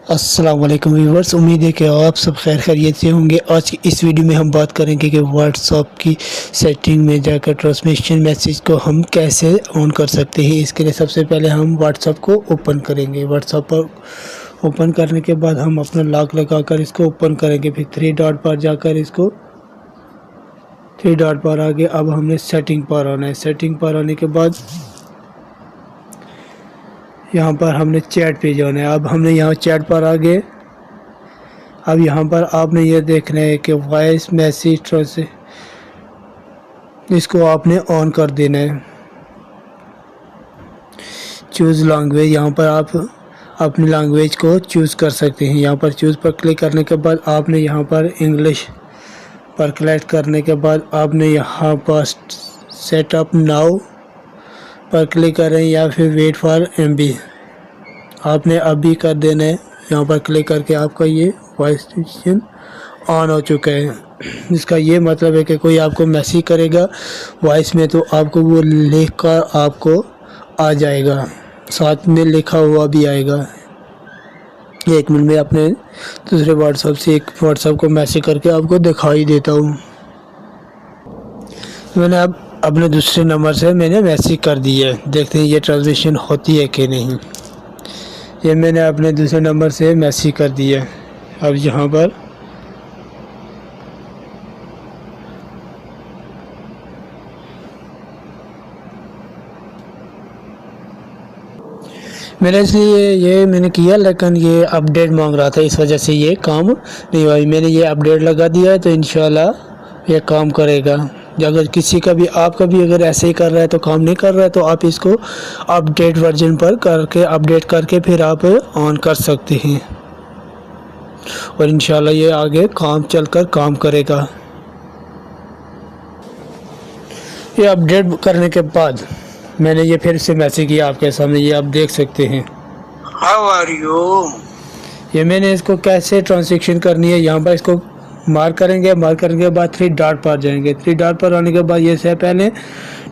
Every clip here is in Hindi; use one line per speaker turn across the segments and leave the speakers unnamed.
अस्सलाम वालेकुम व्यूवर्स, उम्मीद है कि आप सब खैर खैरियत से होंगे। आज की इस वीडियो में हम बात करेंगे कि व्हाट्सएप की सेटिंग में जाकर ट्रांसमिशन मैसेज को हम कैसे ऑन कर सकते हैं। इसके लिए सबसे पहले हम व्हाट्सएप को ओपन करेंगे। व्हाट्सएप पर ओपन करने के बाद हम अपना लॉक लगाकर इसको ओपन करेंगे। फिर थ्री डॉट पर जाकर इसको थ्री डॉट पर आगे अब हमने सेटिंग पर आना है। सेटिंग पर आने के बाद यहाँ पर हमने चैट पे जाना है। अब हमने यहाँ चैट पर आगे अब यहाँ पर आपने ये देखना है कि वॉइस मैसेज इसको आपने ऑन कर देना है। चूज़ लैंग्वेज, यहाँ पर आप अपनी लैंग्वेज को चूज़ कर सकते हैं। यहाँ पर चूज़ पर क्लिक करने के बाद आपने यहाँ पर इंग्लिश पर क्लिक करने के बाद आपने यहाँ पर सेटअप नाउ पर क्लिक करें या फिर वेट फॉर MB आपने अभी कर देना है। यहाँ पर क्लिक करके आपका ये वॉइस ऑन हो चुका है। इसका ये मतलब है कि कोई आपको मैसेज करेगा वॉइस में तो आपको वो लिख कर आपको आ जाएगा, साथ में लिखा हुआ भी आएगा। एक मिनट में अपने दूसरे व्हाट्सएप से एक व्हाट्सएप को मैसेज करके आपको दिखाई देता हूँ। मैंने अब अपने दूसरे नंबर से मैंने मैसेज कर दिया है। देखते हैं ये ट्रांसमिशन होती है कि नहीं। ये मैंने अपने दूसरे नंबर से मैसेज कर दिया है। अब यहाँ पर मैंने इसलिए ये मैंने किया, लेकिन ये अपडेट मांग रहा था, इस वजह से ये काम नहीं हुआ। मैंने ये अपडेट लगा दिया है तो इंशाल्लाह ये काम करेगा। अगर किसी का भी आपका भी अगर ऐसे ही कर रहा है तो काम नहीं कर रहा है तो आप इसको अपडेट वर्जन पर करके अपडेट करके फिर आप ऑन कर सकते हैं और इंशाल्लाह ये आगे काम चलकर काम करेगा। ये अपडेट करने के बाद मैंने ये फिर से मैसेज किया आपके सामने, ये आप देख सकते हैं।
How are you.
ये मैंने इसको कैसे ट्रांसलेशन करनी है, यहाँ पर इसको मार्क करेंगे। मार्क करने के बाद थ्री डॉट पर जाएंगे। थ्री डॉट पर आने के बाद ये से पहले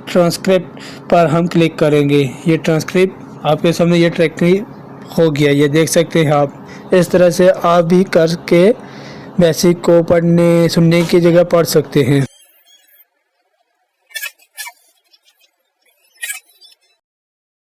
ट्रांसक्रिप्ट पर हम क्लिक करेंगे। ये ट्रांसक्रिप्ट आपके सामने ये ट्रांसक्रिप्ट हो गया, ये देख सकते हैं आप। इस तरह से आप भी करके मैसेज को पढ़ने सुनने की जगह पढ़ सकते हैं।